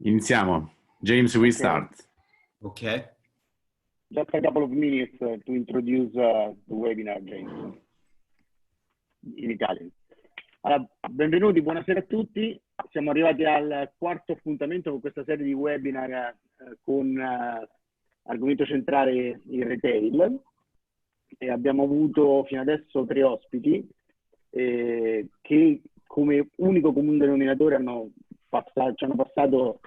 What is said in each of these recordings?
Iniziamo. James, we Okay. start. Okay. Just a couple of minutes to introduce the webinar, James, in Italian. Allora, benvenuti, buonasera a tutti. Siamo arrivati al quarto appuntamento con questa serie di webinar con argomento centrale il retail. E abbiamo avuto fino adesso 3 ospiti che come unico comune denominatore ci hanno passato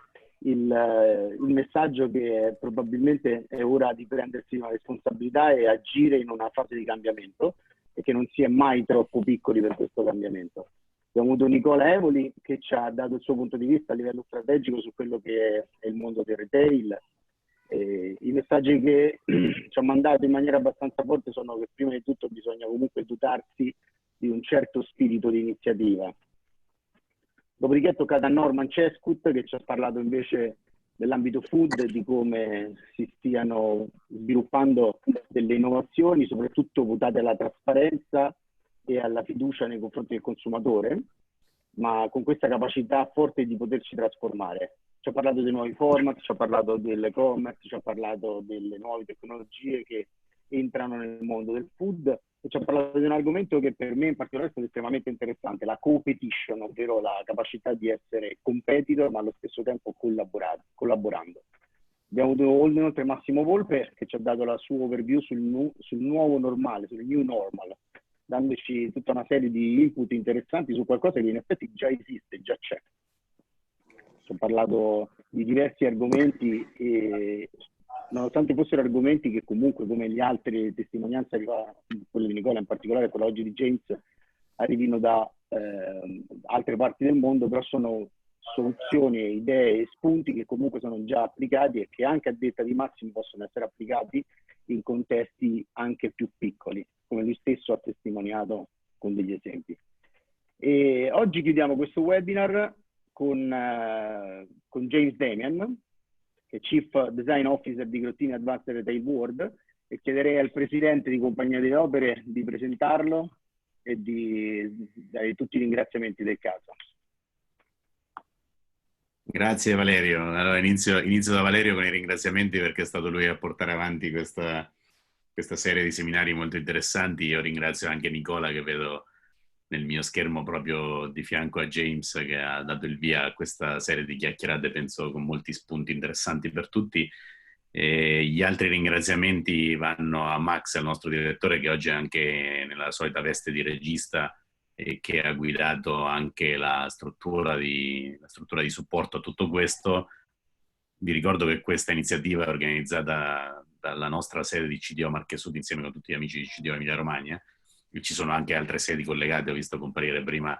il messaggio che probabilmente è ora di prendersi una responsabilità e agire in una fase di cambiamento e che non si è mai troppo piccoli per questo cambiamento. Abbiamo avuto Nicola Evoli che ci ha dato il suo punto di vista a livello strategico su quello che è il mondo del retail. I messaggi che ci ha mandato in maniera abbastanza forte sono che prima di tutto bisogna comunque dotarsi di un certo spirito di iniziativa. Dopodiché è toccato a Norman Cescut che ci ha parlato invece dell'ambito food e di come si stiano sviluppando delle innovazioni, soprattutto votate alla trasparenza e alla fiducia nei confronti del consumatore, ma con questa capacità forte di poterci trasformare. Ci ha parlato dei nuovi format, ci ha parlato dell'e-commerce, ci ha parlato delle nuove tecnologie che entrano nel mondo del food e ci ha parlato di un argomento che per me in particolare è stato estremamente interessante, la competition, ovvero la capacità di essere competitor ma allo stesso tempo collaborando. Abbiamo avuto inoltre Massimo Volpe che ci ha dato la sua overview sul nuovo normale, sul new normal, dandoci tutta una serie di input interessanti su qualcosa che in effetti già esiste, già c'è. Ci ha parlato di diversi argomenti e nonostante fossero argomenti che comunque, come gli altri testimonianze, quello di Nicola in particolare, quello oggi di James, arrivino da altre parti del mondo, però sono soluzioni, idee e spunti che comunque sono già applicati e che anche a detta di Massimo possono essere applicati in contesti anche più piccoli, come lui stesso ha testimoniato con degli esempi. E oggi chiudiamo questo webinar con James Damian, che è Chief Design Officer di Grottini Advanced Retail World, e chiederei al presidente di Compagnia delle Opere di presentarlo e di dare tutti i ringraziamenti del caso. Grazie Valerio. Allora inizio da Valerio con i ringraziamenti perché è stato lui a portare avanti questa serie di seminari molto interessanti. Io ringrazio anche Nicola che vedo nel mio schermo proprio di fianco a James che ha dato il via a questa serie di chiacchierate, penso con molti spunti interessanti per tutti. E gli altri ringraziamenti vanno a Max, il nostro direttore, che oggi è anche nella solita veste di regista e che ha guidato anche la struttura di supporto a tutto questo. Vi ricordo che questa iniziativa è organizzata dalla nostra sede di Cdo Marche Sud insieme con tutti gli amici di Cdo Emilia Romagna. Ci sono anche altre sedi collegate, ho visto comparire prima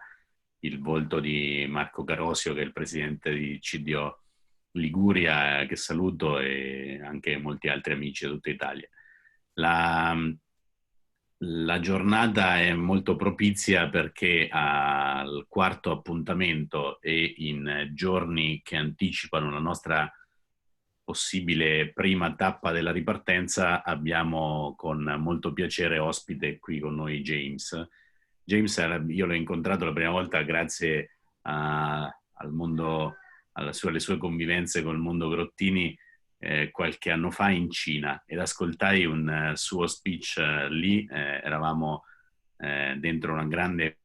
il volto di Marco Carosio che è il presidente di Cdo Liguria, che saluto, e anche molti altri amici da tutta Italia. La giornata è molto propizia perché al quarto appuntamento e in giorni che anticipano la nostra possibile prima tappa della ripartenza abbiamo con molto piacere ospite qui con noi James. James, io l'ho incontrato la prima volta grazie al mondo, alle sue convivenze con il mondo Grottini qualche anno fa in Cina, ed ascoltai un suo speech lì. Eravamo dentro una grande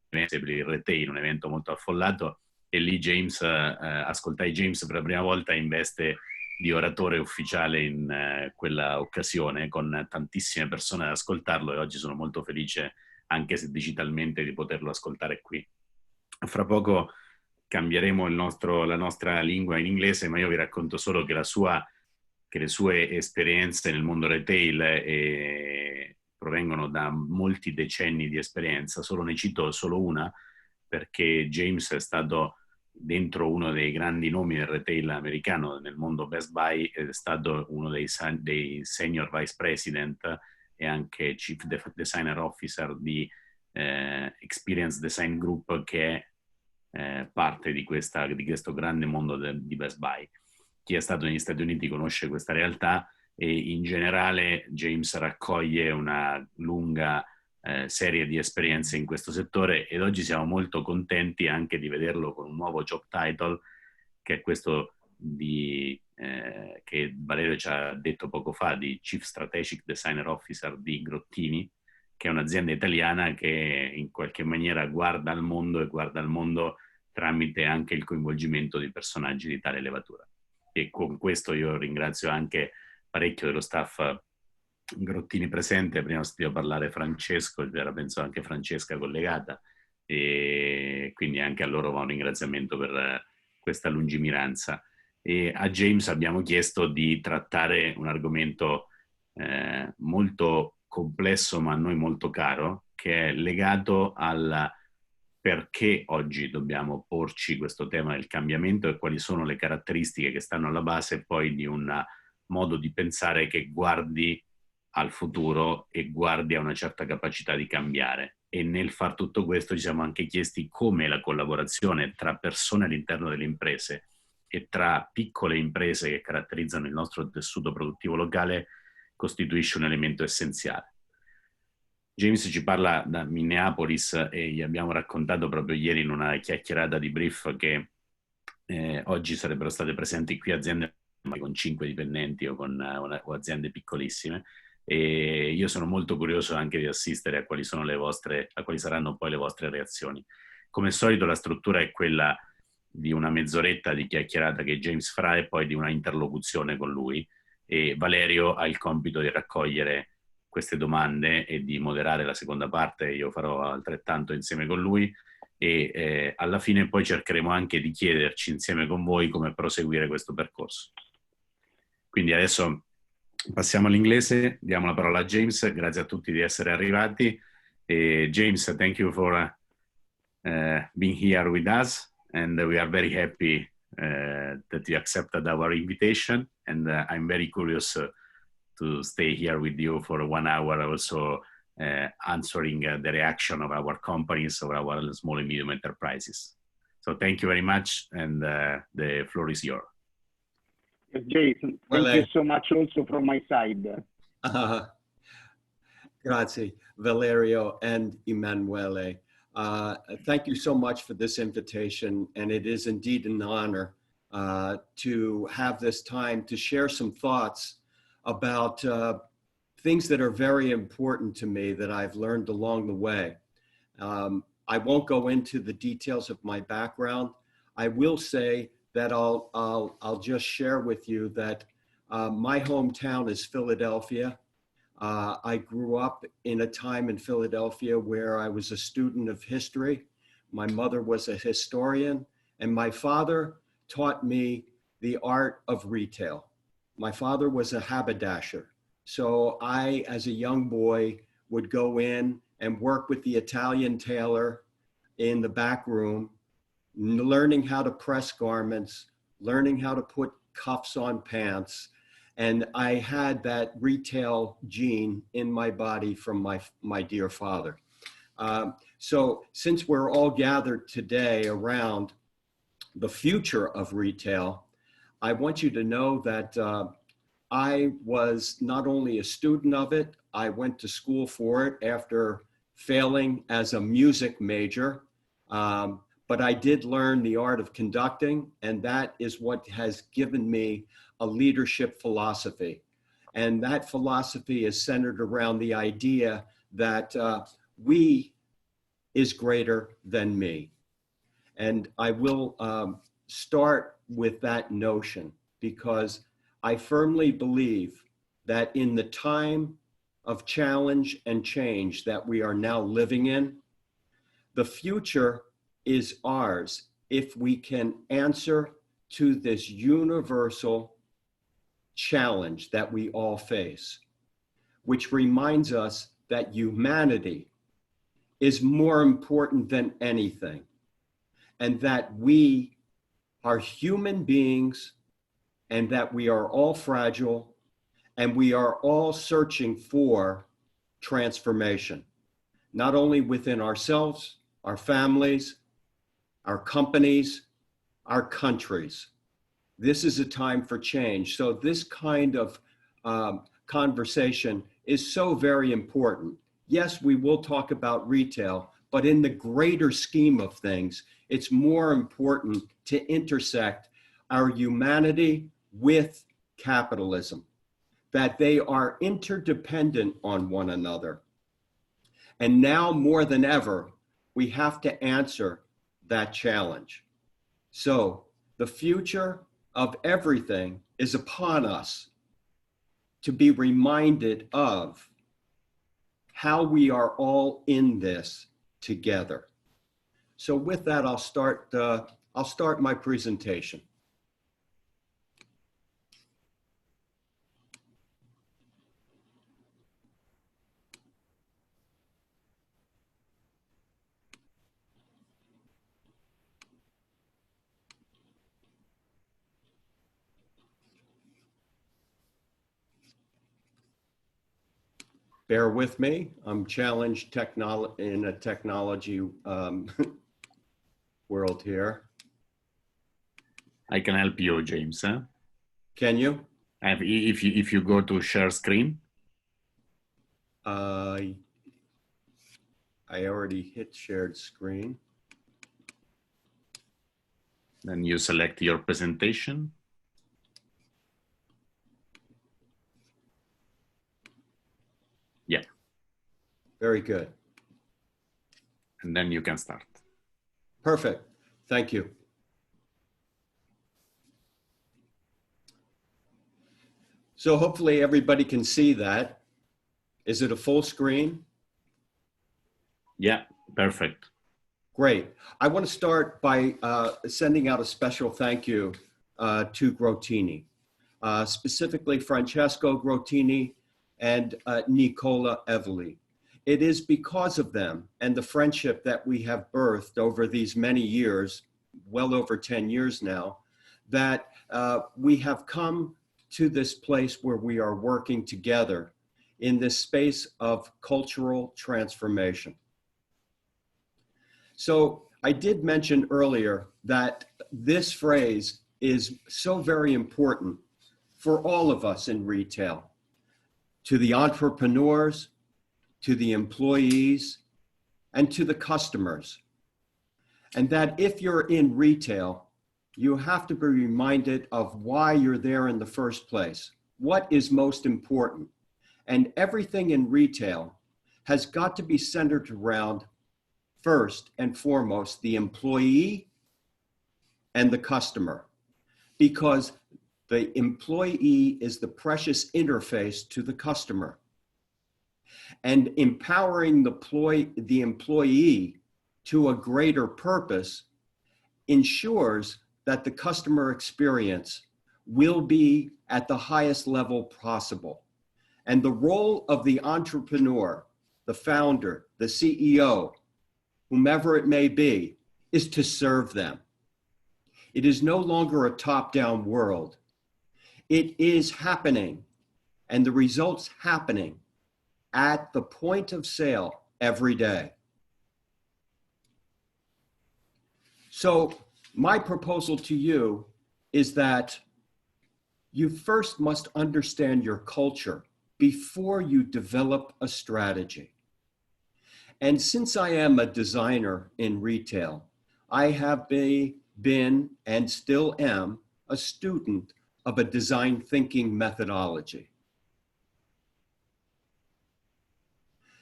evento per il retail, un evento molto affollato, e lì ascoltai James per la prima volta in veste di oratore ufficiale in quella occasione, con tantissime persone ad ascoltarlo, e oggi sono molto felice, anche se digitalmente, di poterlo ascoltare qui. Fra poco cambieremo la nostra lingua in inglese, ma io vi racconto solo che le sue esperienze nel mondo retail provengono da molti decenni di esperienza. Ne cito solo una, perché James è stato dentro uno dei grandi nomi del retail americano nel mondo Best Buy, è stato uno dei senior vice president e anche chief designer officer di Experience Design Group, che è parte di questo grande mondo di Best Buy. Chi è stato negli Stati Uniti conosce questa realtà, e in generale James raccoglie una lunga serie di esperienze in questo settore, ed oggi siamo molto contenti anche di vederlo con un nuovo job title che è questo che Valerio ci ha detto poco fa, di Chief Strategic Designer Officer di Grottini, che è un'azienda italiana che in qualche maniera guarda al mondo, e guarda al mondo tramite anche il coinvolgimento di personaggi di tale levatura. E con questo io ringrazio anche parecchio dello staff Grottini presente. Prima ho sentito parlare Francesco, c'era penso anche Francesca collegata, e quindi anche a loro va un ringraziamento per questa lungimiranza. E a James abbiamo chiesto di trattare un argomento molto complesso ma a noi molto caro, che è legato al perché oggi dobbiamo porci questo tema del cambiamento e quali sono le caratteristiche che stanno alla base poi di un modo di pensare che guardi al futuro e guardi a una certa capacità di cambiare. E nel far tutto questo ci siamo anche chiesti come la collaborazione tra persone all'interno delle imprese e tra piccole imprese che caratterizzano il nostro tessuto produttivo locale costituisce un elemento essenziale. James ci parla da Minneapolis e gli abbiamo raccontato proprio ieri in una chiacchierata di brief che oggi sarebbero state presenti qui aziende con 5 dipendenti o o aziende piccolissime, e io sono molto curioso anche di assistere a quali saranno poi le vostre reazioni. Come al solito la struttura è quella di una mezz'oretta di chiacchierata che James farà e poi di una interlocuzione con lui, e Valerio ha il compito di raccogliere queste domande e di moderare la seconda parte. Io farò altrettanto insieme con lui, e alla fine poi cercheremo anche di chiederci insieme con voi come proseguire questo percorso. Quindi adesso passiamo all'inglese, diamo la parola a James. Grazie a tutti di essere arrivati. James, thank you for being here with us, and we are very happy that you accepted our invitation, and I'm very curious to stay here with you for 1 hour, also answering the reaction of our companies or our small and medium enterprises. So thank you very much, and the floor is yours. Jason, thank you so much also from my side. Grazie, Valerio and Emanuele. Thank you so much for this invitation, and it is indeed an honor to have this time to share some thoughts about things that are very important to me that I've learned along the way. I won't go into the details of my background. I will say that I'll just share with you that my hometown is Philadelphia. I grew up in a time in Philadelphia where I was a student of history. My mother was a historian, and my father taught me the art of retail. My father was a haberdasher. So I, as a young boy, would go in and work with the Italian tailor in the back room, learning how to press garments, learning how to put cuffs on pants. And I had that retail gene in my body from my dear father. So since we're all gathered today around the future of retail, I want you to know that I was not only a student of it, I went to school for it after failing as a music major, but I did learn the art of conducting, and that is what has given me a leadership philosophy. And that philosophy is centered around the idea that we is greater than me. And I will start with that notion because I firmly believe that in the time of challenge and change that we are now living in, the future is ours if we can answer to this universal challenge that we all face, which reminds us that humanity is more important than anything, and that we are human beings, and that we are all fragile, and we are all searching for transformation, not only within ourselves, our families, our companies, our countries. This is a time for change. So this kind of conversation is so very important. Yes, we will talk about retail, but in the greater scheme of things, it's more important to intersect our humanity with capitalism, that they are interdependent on one another. And now more than ever, we have to answer that challenge. So the future of everything is upon us to be reminded of how we are all in this together. So with that, I'll start my presentation. Bear with me. I'm challenged in a technology world here. I can help you, James. Huh? Can you? If you go to share screen. I already hit shared screen. Then you select your presentation. Yeah. Very good. And then you can start. Perfect. Thank you. So hopefully everybody can see that. Is it a full screen? Yeah, perfect. Great. I want to start by sending out a special thank you to Grotini, specifically Francesco Grotini and Nicola Evoli. It is because of them and the friendship that we have birthed over these many years, well over 10 years now, that we have come to this place where we are working together in this space of cultural transformation. So I did mention earlier that this phrase is so very important for all of us in retail, to the entrepreneurs, to the employees, and to the customers. And that if you're in retail, you have to be reminded of why you're there in the first place. What is most important? And everything in retail has got to be centered around, first and foremost, the employee and the customer, because the employee is the precious interface to the customer. And empowering the employee to a greater purpose ensures that the customer experience will be at the highest level possible. And the role of the entrepreneur, the founder, the CEO, whomever it may be, is to serve them. It is no longer a top-down world. It is happening, and the results happening at the point of sale every day. So my proposal to you is that you first must understand your culture before you develop a strategy. And since I am a designer in retail, I have been and still am a student of a design thinking methodology.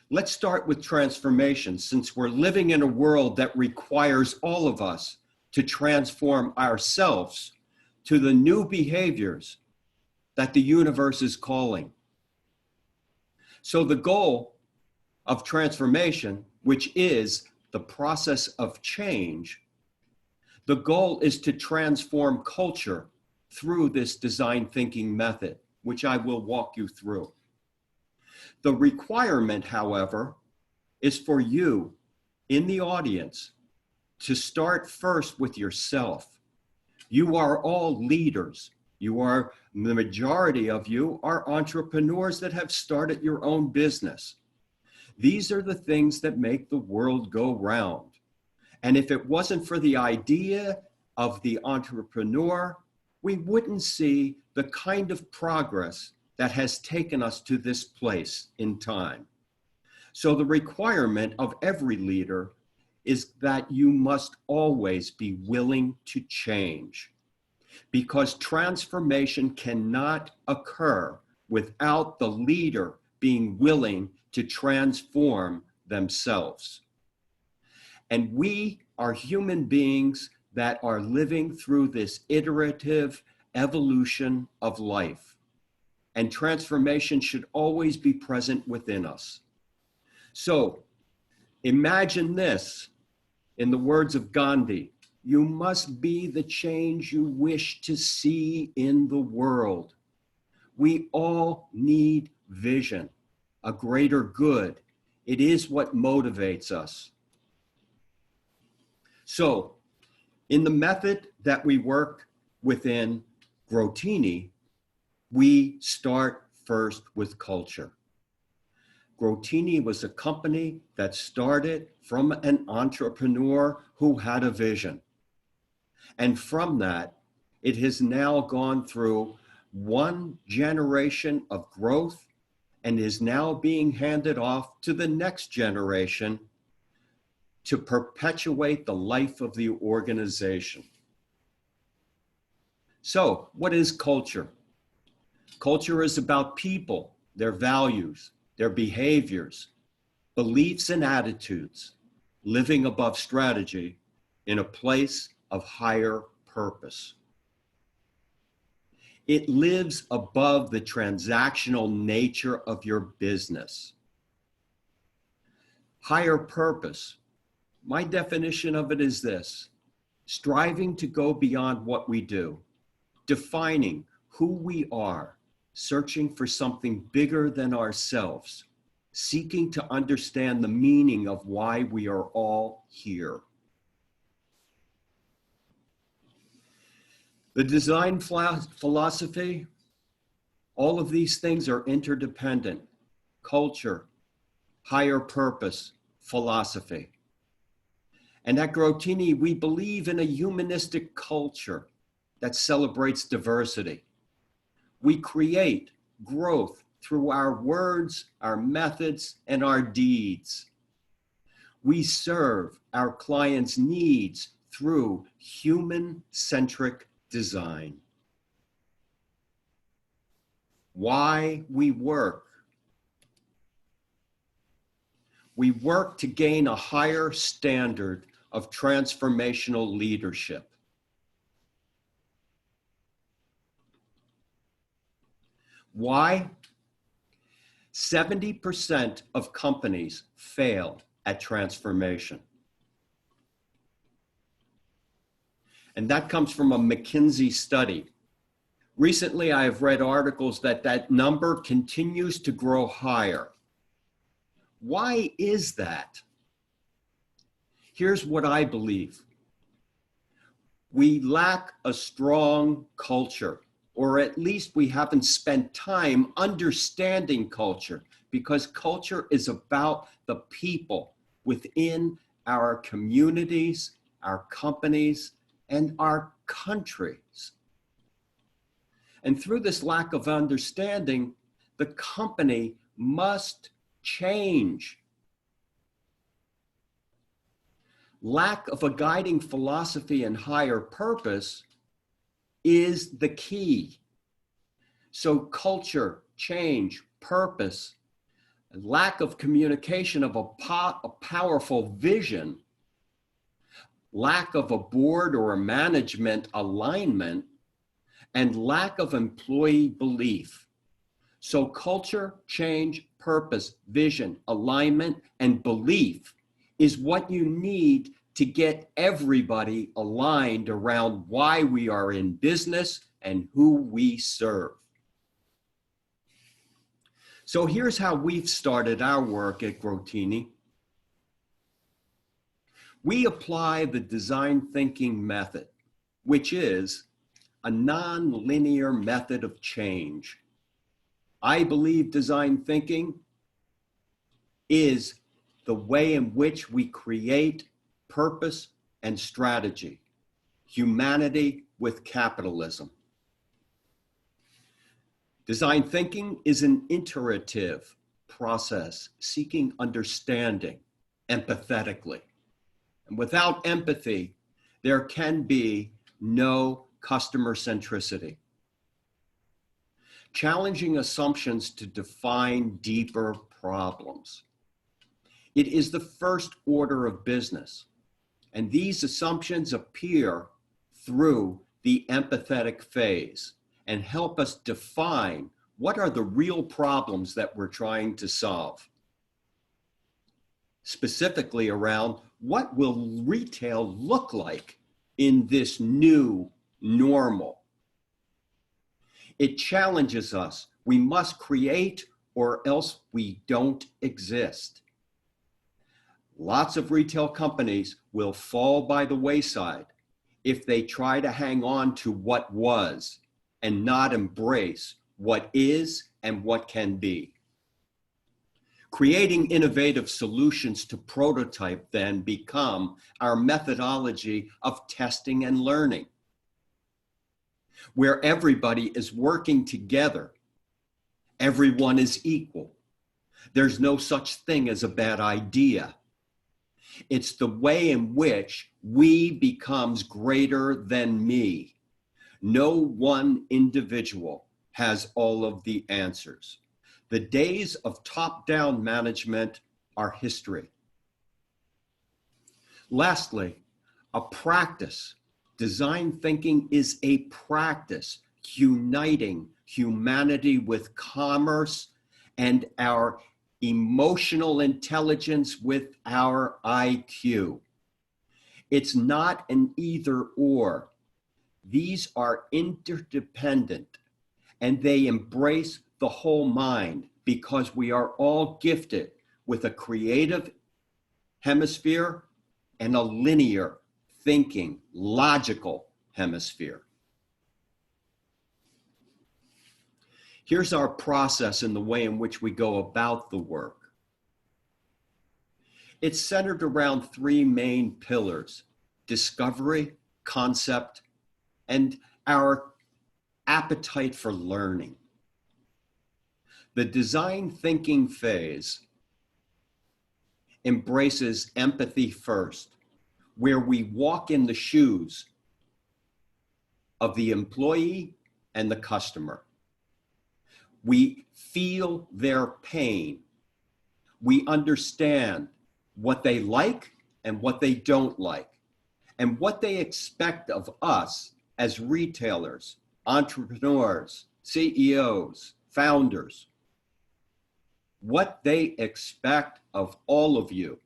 Let's start with transformation, since we're living in a world that requires all of us to transform ourselves to the new behaviors that the universe is calling. So the goal of transformation, which is the process of change, the goal is to transform culture through this design thinking method, which I will walk you through. The requirement, however, is for you in the audience to start first with yourself. You are all leaders. The majority of you are entrepreneurs that have started your own business. These are the things that make the world go round. And if it wasn't for the idea of the entrepreneur, we wouldn't see the kind of progress that has taken us to this place in time. So the requirement of every leader is that you must always be willing to change. because transformation cannot occur without the leader being willing to transform themselves. And we are human beings that are living through this iterative evolution of life. And transformation should always be present within us. So imagine this, in the words of Gandhi: you must be the change you wish to see in the world. We all need vision, a greater good. It is what motivates us. So, in the method that we work within Grotini, we start first with culture. Grotini was a company that started from an entrepreneur who had a vision. And from that, it has now gone through one generation of growth and is now being handed off to the next generation to perpetuate the life of the organization. So, what is culture? Culture is about people, their values, their behaviors, beliefs and attitudes, living above strategy in a place of higher purpose. It lives above the transactional nature of your business. Higher purpose, my definition of it is this: striving to go beyond what we do, defining who we are, searching for something bigger than ourselves, seeking to understand the meaning of why we are all here. The design philosophy, all of these things are interdependent: culture, higher purpose, philosophy. And at Grotini, we believe in a humanistic culture that celebrates diversity. We create growth through our words, our methods, and our deeds. We serve our clients' needs through human-centric design. Why we work? We work to gain a higher standard of transformational leadership. Why? 70% of companies fail at transformation. And that comes from a McKinsey study. Recently, I have read articles that number continues to grow higher. Why is that? Here's what I believe. We lack a strong culture, or at least we haven't spent time understanding culture, because culture is about the people within our communities, our companies, and our countries. And through this lack of understanding, the company must change. Lack of a guiding philosophy and higher purpose is the key. So culture, change, purpose, and lack of communication of a powerful vision, lack of a board or a management alignment, and lack of employee belief. So culture, change, purpose, vision, alignment, and belief is what you need to get everybody aligned around why we are in business and who we serve. So here's how we've started our work at Grotini. We apply the design thinking method, which is a non-linear method of change. I believe design thinking is the way in which we create purpose and strategy, humanity with capitalism. Design thinking is an iterative process seeking understanding empathetically. And without empathy, there can be no customer centricity. Challenging assumptions to define deeper problems. It is the first order of business, and these assumptions appear through the empathetic phase and help us define what are the real problems that we're trying to solve. Specifically around what will retail look like in this new normal. It challenges us. We must create or else we don't exist. Lots of retail companies will fall by the wayside if they try to hang on to what was and not embrace what is and what can be. Creating innovative solutions to prototype then become our methodology of testing and learning, where everybody is working together. Everyone is equal. There's no such thing as a bad idea. It's the way in which we becomes greater than me. No one individual has all of the answers. The days of top-down management are history. Lastly, a practice. Design thinking is a practice uniting humanity with commerce and our emotional intelligence with our IQ. It's not an either or. These are interdependent and they embrace the whole mind because we are all gifted with a creative hemisphere and a linear thinking, logical hemisphere. Here's our process in the way in which we go about the work. It's centered around three main pillars: discovery, concept, and our appetite for learning. The design thinking phase embraces empathy first, where we walk in the shoes of the employee and the customer. We feel their pain. We understand what they like and what they don't like, and what they expect of us as retailers, entrepreneurs, CEOs, founders. What they expect of all of you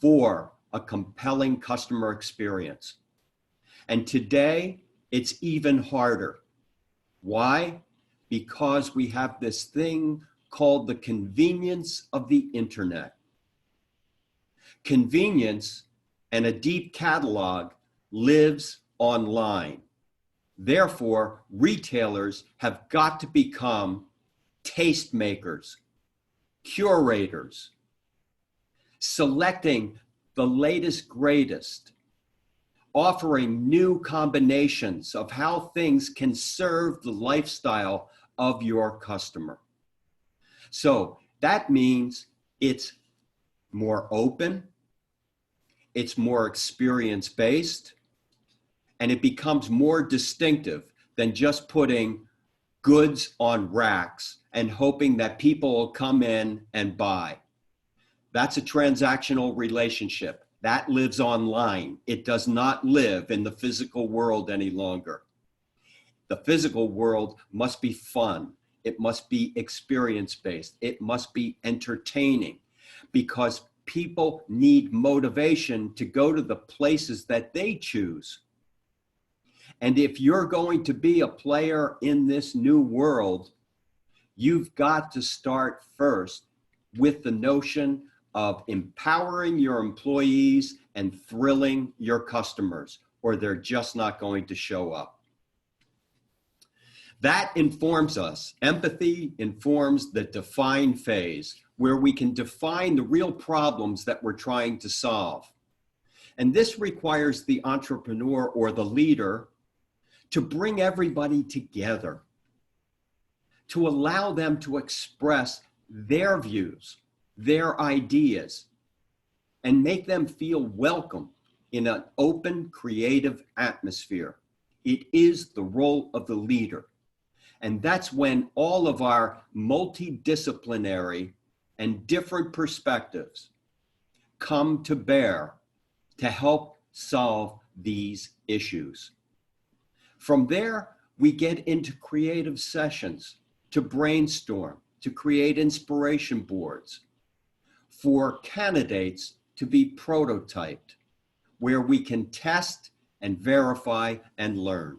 for a compelling customer experience. And today, it's even harder. Why? Because we have this thing called the convenience of the internet. Convenience and a deep catalog lives online. Therefore, retailers have got to become tastemakers, curators, selecting the latest, greatest, offering new combinations of how things can serve the lifestyle of your customer. So that means it's more open, it's more experience-based, and it becomes more distinctive than just putting goods on racks and hoping that people will come in and buy. That's a transactional relationship. That lives online. It does not live in the physical world any longer. The physical world must be fun. It must be experience-based. It must be entertaining, because people need motivation to go to the places that they choose. And if you're going to be a player in this new world, you've got to start first with the notion of empowering your employees and thrilling your customers, or they're just not going to show up. That informs us. Empathy informs the define phase, where we can define the real problems that we're trying to solve. And this requires the entrepreneur or the leader to bring everybody together, to allow them to express their views, their ideas, and make them feel welcome in an open, creative atmosphere It is the role of the leader. And that's when all of our multidisciplinary and different perspectives come to bear to help solve these issues. From there, we get into creative sessions to brainstorm, to create inspiration boards for candidates to be prototyped, where we can test and verify and learn.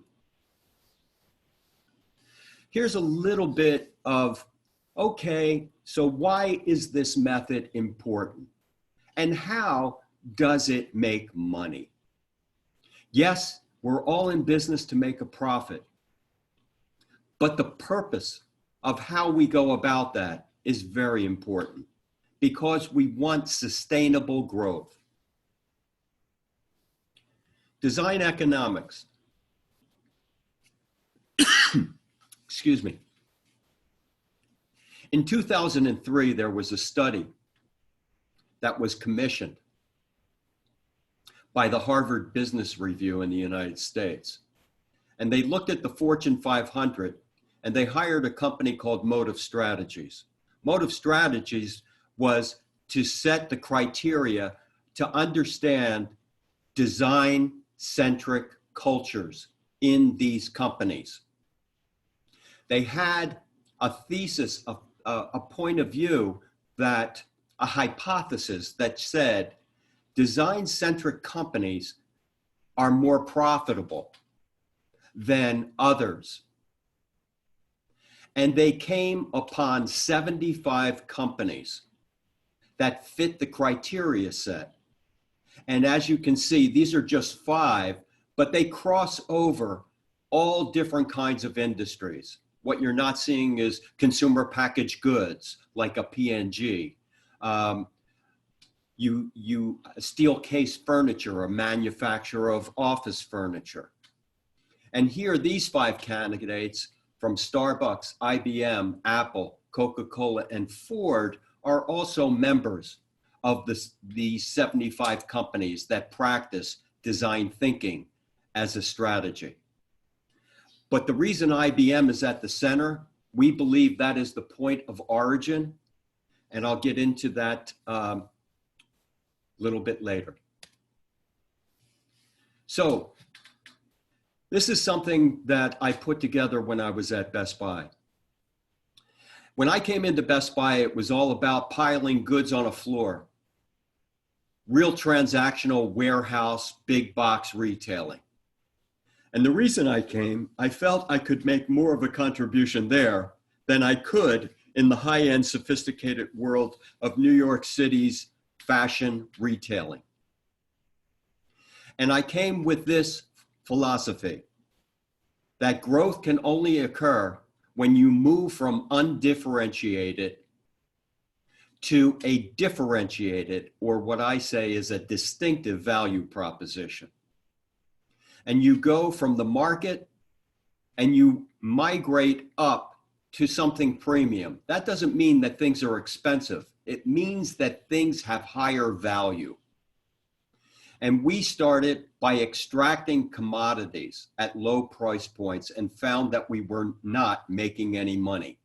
Here's a little bit of, okay, so why is this method important? And how does it make money? Yes, we're all in business to make a profit, but the purpose of how we go about that is very important because we want sustainable growth. Design economics. Excuse me. In 2003, there was a study that was commissioned by the Harvard Business Review in the United States. And they looked at the Fortune 500 and they hired a company called Motive Strategies. Motive Strategies was to set the criteria to understand design-centric cultures in these companies. They had a thesis, a point of view that, a hypothesis that said design-centric companies are more profitable than others. And they came upon 75 companies that fit the criteria set. And as you can see, these are just 5, but they cross over all different kinds of industries. What you're not seeing is consumer packaged goods, like a P&G. Steel case furniture, a manufacturer of office furniture. And here, these 5 candidates from Starbucks, IBM, Apple, Coca-Cola, and Ford are also members of these 75 companies that practice design thinking as a strategy. But the reason IBM is at the center, we believe that is the point of origin, and I'll get into that a little bit later. So this is something that I put together when I was at Best Buy. When I came into Best Buy, it was all about piling goods on a floor, real transactional warehouse, big box retailing. And the reason I came, I felt I could make more of a contribution there than I could in the high-end sophisticated world of New York City's fashion retailing. And I came with this philosophy that growth can only occur when you move from undifferentiated to a differentiated, or what I say is a distinctive value proposition. And you go from the market and you migrate up to something premium. That doesn't mean that things are expensive. It means that things have higher value. And we started by extracting commodities at low price points and found that we were not making any money.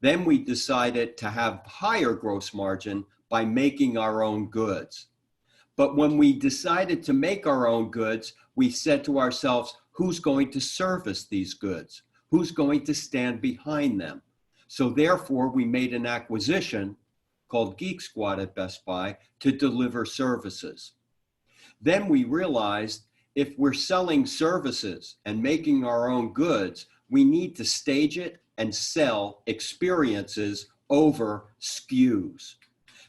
Then we decided to have higher gross margin by making our own goods. But when we decided to make our own goods, we said to ourselves, who's going to service these goods? Who's going to stand behind them? So therefore, we made an acquisition called Geek Squad at Best Buy to deliver services. Then we realized if we're selling services and making our own goods, we need to stage it and sell experiences over SKUs.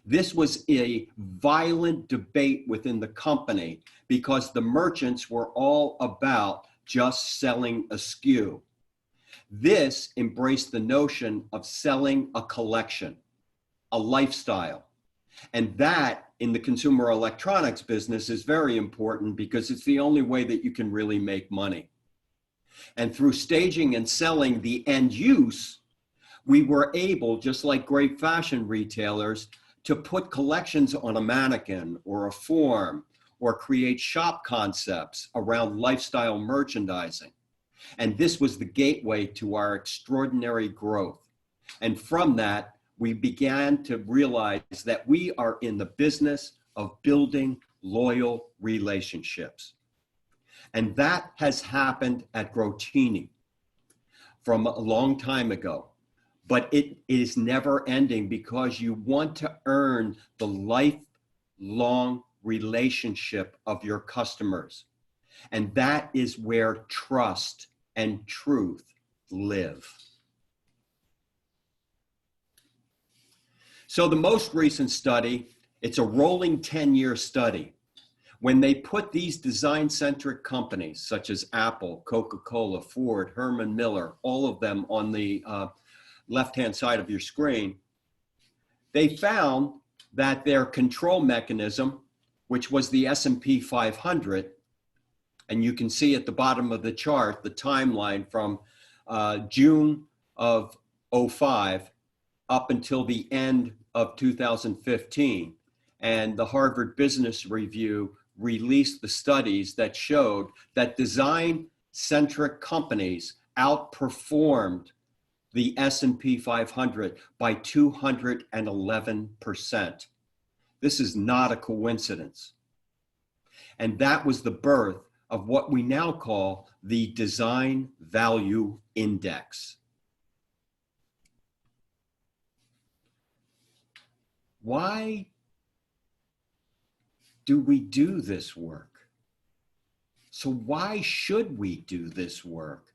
This was a violent debate within the company because the merchants were all about just selling a SKU. This embraced the notion of selling a collection, a lifestyle. And that in the consumer electronics business is very important because it's the only way that you can really make money. And through staging and selling the end use, we were able, just like great fashion retailers, to put collections on a mannequin or a form or create shop concepts around lifestyle merchandising. And this was the gateway to our extraordinary growth. And from that, we began to realize that we are in the business of building loyal relationships. And that has happened at Grotini from a long time ago. But it is never ending because you want to earn the lifelong relationship of your customers. And that is where trust and truth live. So the most recent study, it's a rolling 10-year study. When they put these design-centric companies such as Apple, Coca-Cola, Ford, Herman Miller, all of them on the left-hand side of your screen, they found that their control mechanism, which was the S&P 500, and you can see at the bottom of the chart, the timeline from June of 05 up until the end of 2015. And the Harvard Business Review released the studies that showed that design-centric companies outperformed the S&P 500 by 211%. This is not a coincidence. And that was the birth of what we now call the Design Value Index. Why do we do this work? So why should we do this work?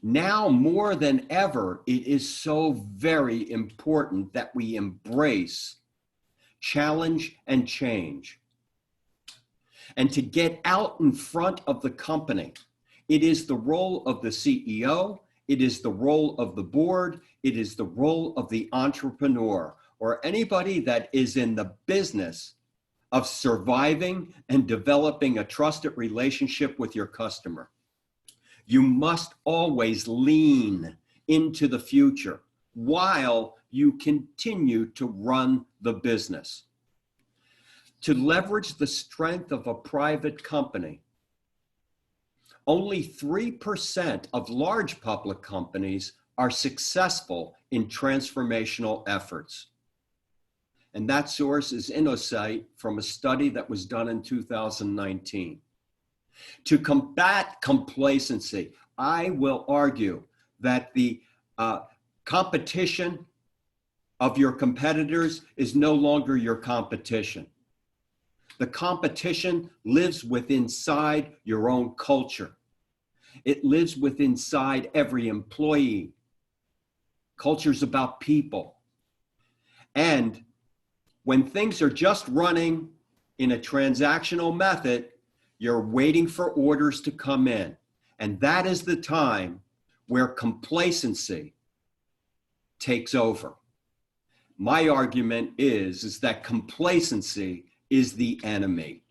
Now more than ever, it is so very important that we embrace challenge and change. And to get out in front of the company, it is the role of the CEO, it is the role of the board, it is the role of the entrepreneur, or anybody that is in the business of surviving and developing a trusted relationship with your customer. You must always lean into the future while you continue to run the business. To leverage the strength of a private company, only 3% of large public companies are successful in transformational efforts. And that source is InnoSight from a study that was done in 2019. To combat complacency, I will argue that the competition of your competitors is no longer your competition. The competition lives within inside your own culture. It lives within inside every employee. Culture's about people. And when things are just running in a transactional method, you're waiting for orders to come in. And that is the time where complacency takes over. My argument is that complacency is the enemy,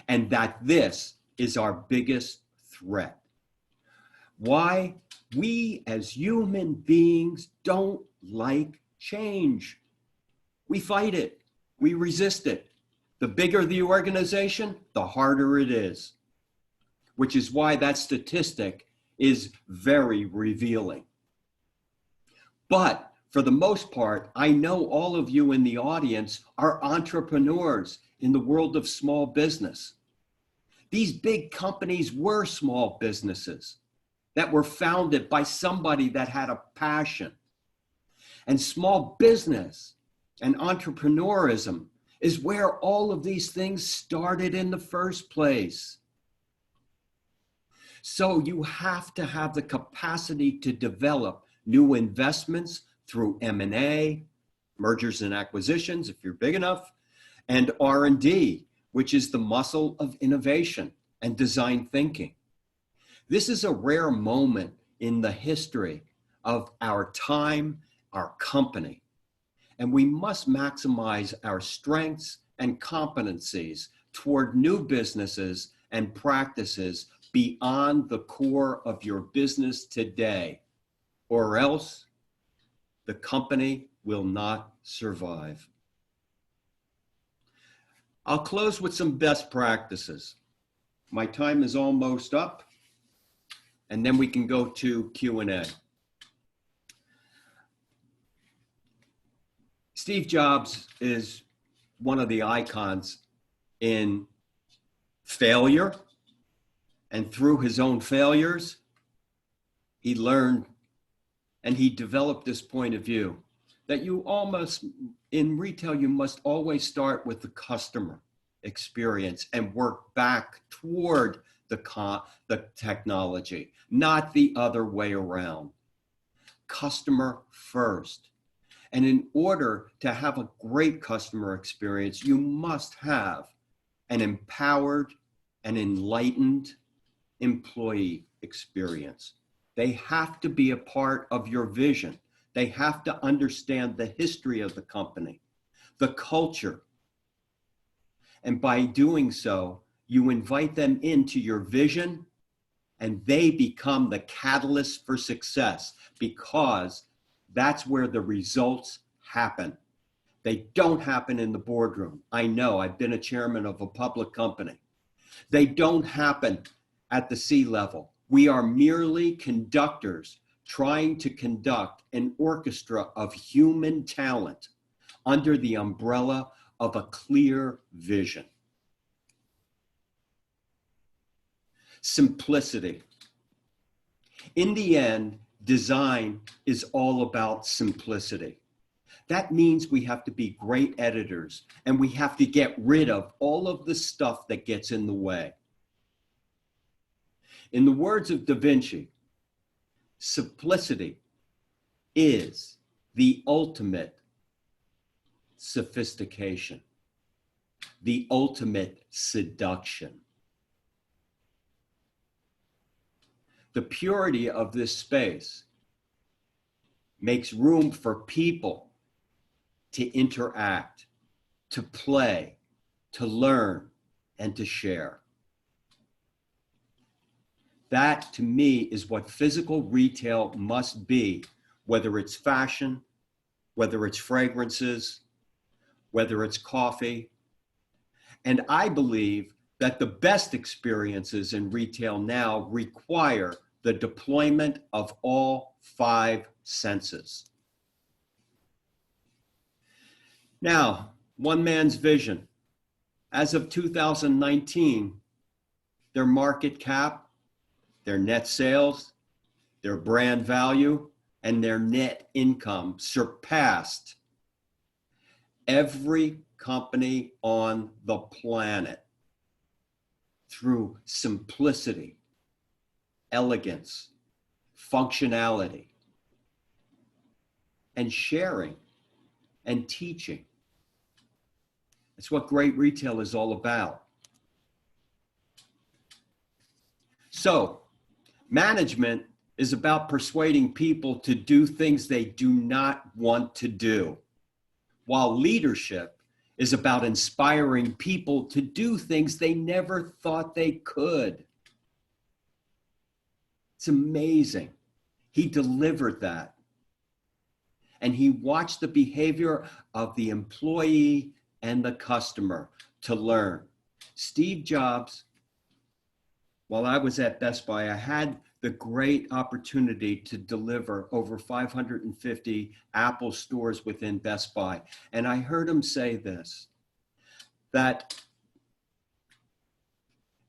and that this is our biggest threat. Why? We as human beings don't like change. We fight it. We resist it. The bigger the organization, the harder it is, which is why that statistic is very revealing. But for the most part, I know all of you in the audience are entrepreneurs in the world of small business. These big companies were small businesses that were founded by somebody that had a passion. And small business and entrepreneurism is where all of these things started in the first place. So you have to have the capacity to develop new investments through M&A, mergers and acquisitions, if you're big enough, and R&D, which is the muscle of innovation and design thinking. This is a rare moment in the history of our time, our company. And we must maximize our strengths and competencies toward new businesses and practices beyond the core of your business today, or else the company will not survive. I'll close with some best practices. My time is almost up, and then we can go to Q&A. Steve Jobs is one of the icons in failure, and through his own failures, he learned and he developed this point of view that you almost, in retail, you must always start with the customer experience and work back toward the technology, not the other way around. Customer first. And in order to have a great customer experience, you must have an empowered and enlightened employee experience. They have to be a part of your vision. They have to understand the history of the company, the culture. And by doing so, you invite them into your vision and they become the catalyst for success, because that's where the results happen. They don't happen in the boardroom. I know, I've been a chairman of a public company. They don't happen at the C-level. We are merely conductors trying to conduct an orchestra of human talent under the umbrella of a clear vision. Simplicity. In the end, design is all about simplicity. That means we have to be great editors and we have to get rid of all of the stuff that gets in the way. In the words of Da Vinci, simplicity is the ultimate sophistication, the ultimate seduction. The purity of this space makes room for people to interact, to play, to learn, and to share. That, to me, is what physical retail must be, whether it's fashion, whether it's fragrances, whether it's coffee. And I believe that the best experiences in retail now require the deployment of all 5 senses. Now, one man's vision. As of 2019, their market cap, their net sales, their brand value, and their net income surpassed every company on the planet through simplicity, elegance, functionality, and sharing and teaching. It's what great retail is all about. So, management is about persuading people to do things they do not want to do, while leadership is about inspiring people to do things they never thought they could. It's amazing. He delivered that. And he watched the behavior of the employee and the customer to learn. Steve Jobs, while I was at Best Buy, I had the great opportunity to deliver over 550 Apple stores within Best Buy. And I heard him say this, that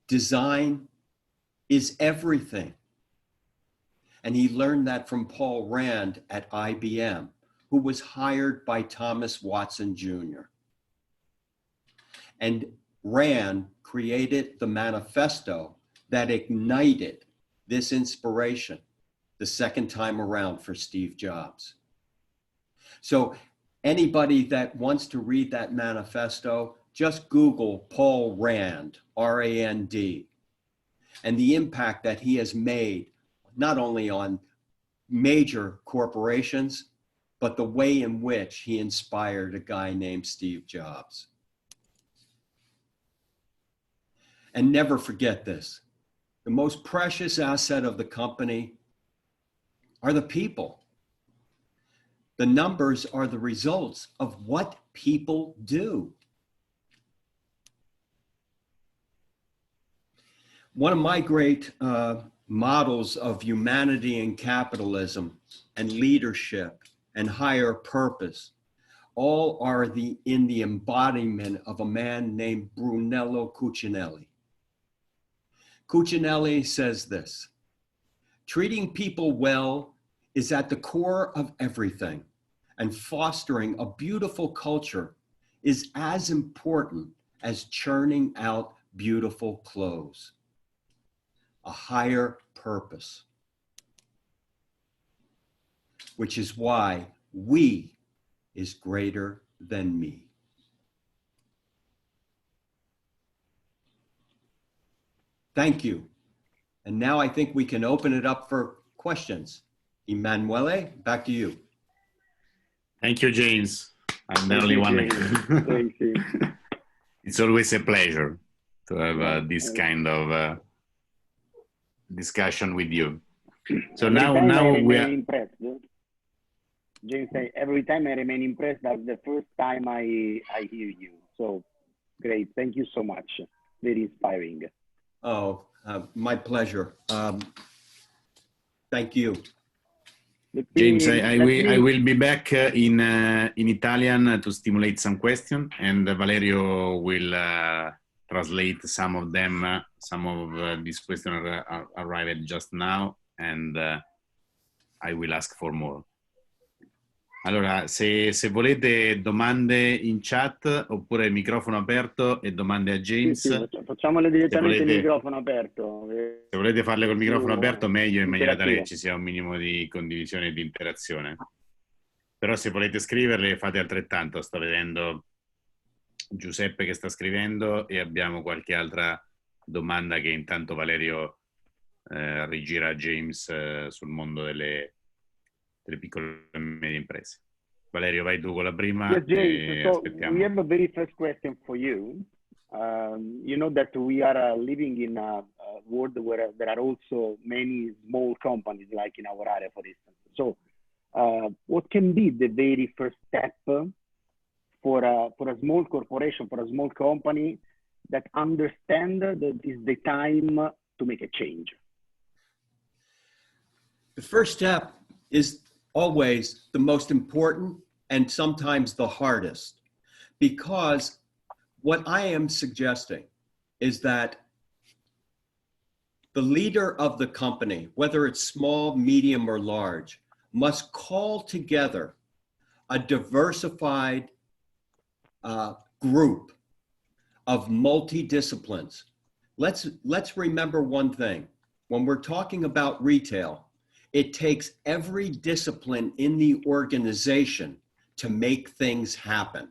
design is everything. And he learned that from Paul Rand at IBM, who was hired by Thomas Watson Jr. And Rand created the manifesto that ignited this inspiration the second time around for Steve Jobs. So anybody that wants to read that manifesto, just Google Paul Rand, R-A-N-D, and the impact that he has made, not only on major corporations, but the way in which he inspired a guy named Steve Jobs. And never forget this. The most precious asset of the company are the people. The numbers are the results of what people do. One of my great models of humanity and capitalism and leadership and higher purpose all are in the embodiment of a man named Brunello Cucinelli. Cucinelli says this: treating people well is at the core of everything, and fostering a beautiful culture is as important as churning out beautiful clothes. A higher purpose, which is why we is greater than me. Thank you. And now I think we can open it up for questions. Emanuele, back to you. Thank you, James. I'm the only one. Thank you. It's always a pleasure to have this kind of discussion with you. So now we are impressed. James said, every time I remain impressed. That's the first time I hear you. So great. Thank you so much. Very inspiring. Oh, my pleasure. Thank you. James, I will be back in Italian to stimulate some questions, and Valerio will translate some of them. Some of these questions arrived just now, and I will ask for more. Allora, se volete domande in chat oppure microfono aperto e domande a James. Sì, facciamole direttamente il microfono aperto. Se volete farle col microfono aperto, meglio, in maniera tale che ci sia un minimo di condivisione e di interazione. Però se volete scriverle, fate altrettanto. Sto vedendo Giuseppe che sta scrivendo e abbiamo qualche altra domanda che intanto Valerio rigira a James sul mondo delle piccole e medie imprese. Valerio, vai tu con la prima. Yes, James, so we have a very first question for you. You know that we are living in a world where there are also many small companies, like in our area, for instance. So what can be the very first step for a small corporation, for a small company that understand that it's the time to make a change? The first step is always the most important and sometimes the hardest, because what I am suggesting is that the leader of the company, whether it's small, medium, or large, must call together a diversified group of multi-disciplines. Let's remember one thing. When we're talking about retail, it takes every discipline in the organization to make things happen.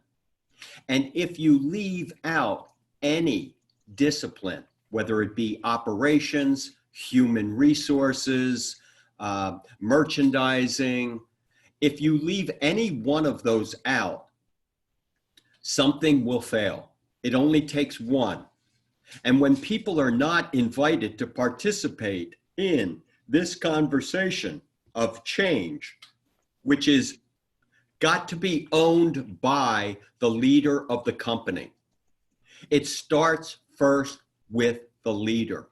And if you leave out any discipline, whether it be operations, human resources, merchandising, if you leave any one of those out, something will fail. It only takes one. And when people are not invited to participate in this conversation of change, which is got to be owned by the leader of the company. It starts first with the leader.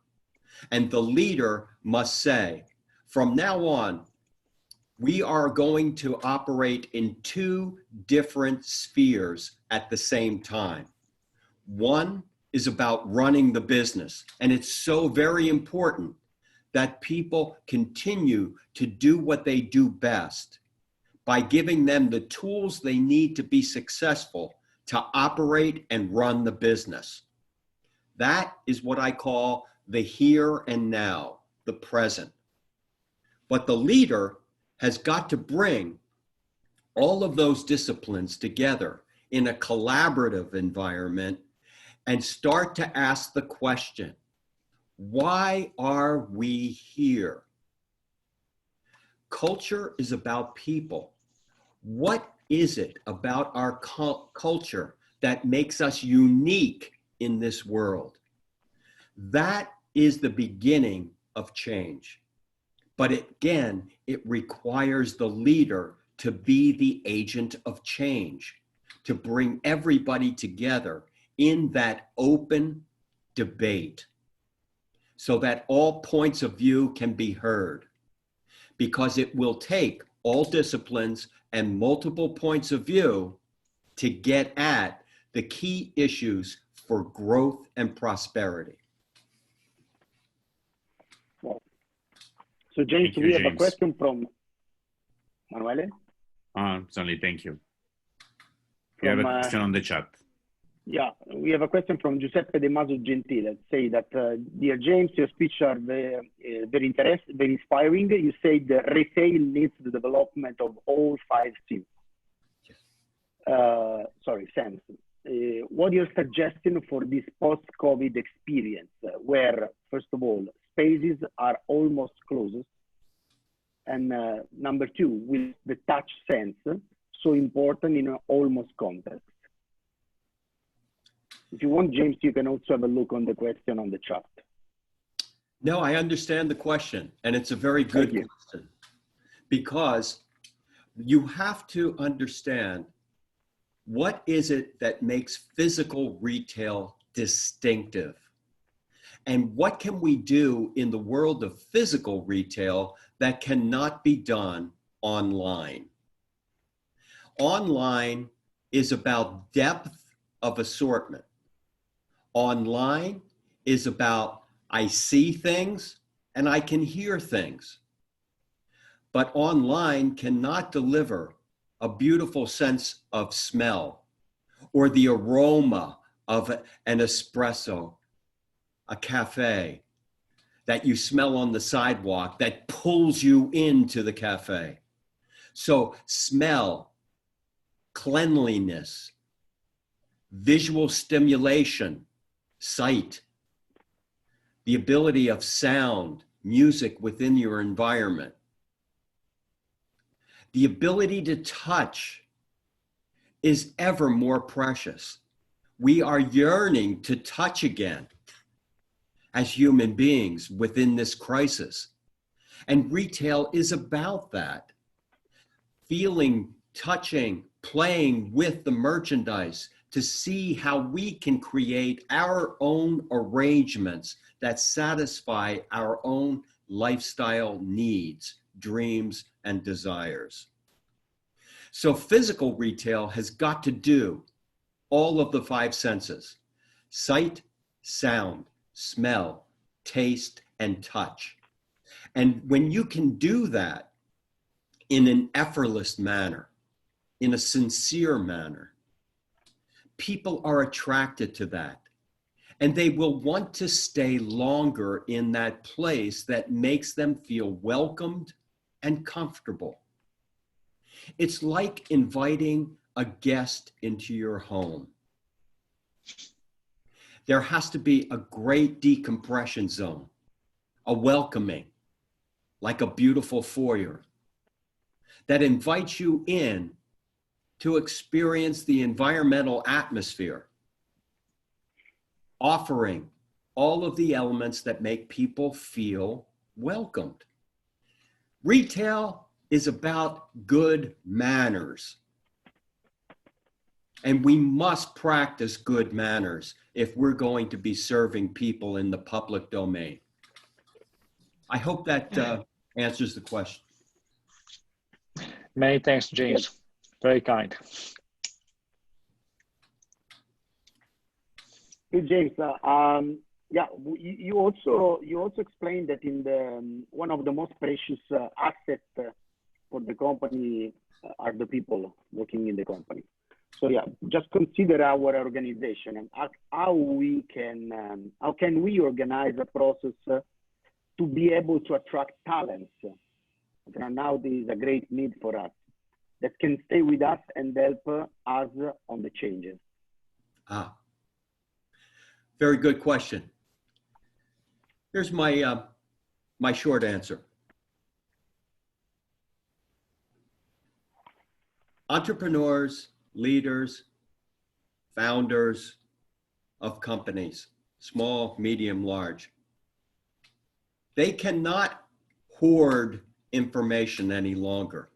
And the leader must say, from now on, we are going to operate in two different spheres at the same time. One is about running the business, and it's so very important that people continue to do what they do best by giving them the tools they need to be successful to operate and run the business. That is what I call the here and now, the present. But the leader has got to bring all of those disciplines together in a collaborative environment and start to ask the question, why are we here? Culture is about people. What is it about our culture that makes us unique in this world? That is the beginning of change. But again, it requires the leader to be the agent of change, to bring everybody together in that open debate. so that all points of view can be heard, because it will take all disciplines and multiple points of view to get at the key issues for growth and prosperity. So James, Thank you, we have a James. question from Manuele. Certainly, thank you. We have a question on the chat. Yeah, we have a question from Giuseppe De Maso Gentile. Say that, dear James, your speech are very interesting, very inspiring. You said the retail needs the development of all 5 C's. Sense. What your suggestion for this post-COVID experience, where, first of all, spaces are almost closed, and number 2, with the touch sense so important in an almost context? If you want, James, you can also have a look on the question on the chat. No, I understand the question, and it's a very good question, because you have to understand, what is it that makes physical retail distinctive? And what can we do in the world of physical retail that cannot be done online? Online is about depth of assortment. Online is about, I see things and I can hear things. But online cannot deliver a beautiful sense of smell, or the aroma of an espresso, a cafe that you smell on the sidewalk that pulls you into the cafe. So smell, cleanliness, visual stimulation, sight, the ability of sound, music within your environment, the ability to touch is ever more precious. We are yearning to touch again as human beings within this crisis. And retail is about that. Feeling, touching, playing with the merchandise to see how we can create our own arrangements that satisfy our own lifestyle needs, dreams, and desires. So physical retail has got to do all of the 5 senses: sight, sound, smell, taste, and touch. And when you can do that in an effortless manner, in a sincere manner, people are attracted to that. And they will want to stay longer in that place that makes them feel welcomed and comfortable. It's like inviting a guest into your home. There has to be a great decompression zone, a welcoming, like a beautiful foyer, that invites you in to experience the environmental atmosphere, offering all of the elements that make people feel welcomed. Retail is about good manners. And we must practice good manners if we're going to be serving people in the public domain. I hope that answers the question. Many thanks, James. Very kind. Hey, James, yeah, you also explained that in the one of the most precious assets for the company are the people working in the company. So yeah, just consider our organization and how can we organize a process to be able to attract talents. Now there is a great need for us that can stay with us and help us on the changes. Very good question. Here's my my short answer. Entrepreneurs, leaders, founders of companies, small, medium, large, they cannot hoard information any longer.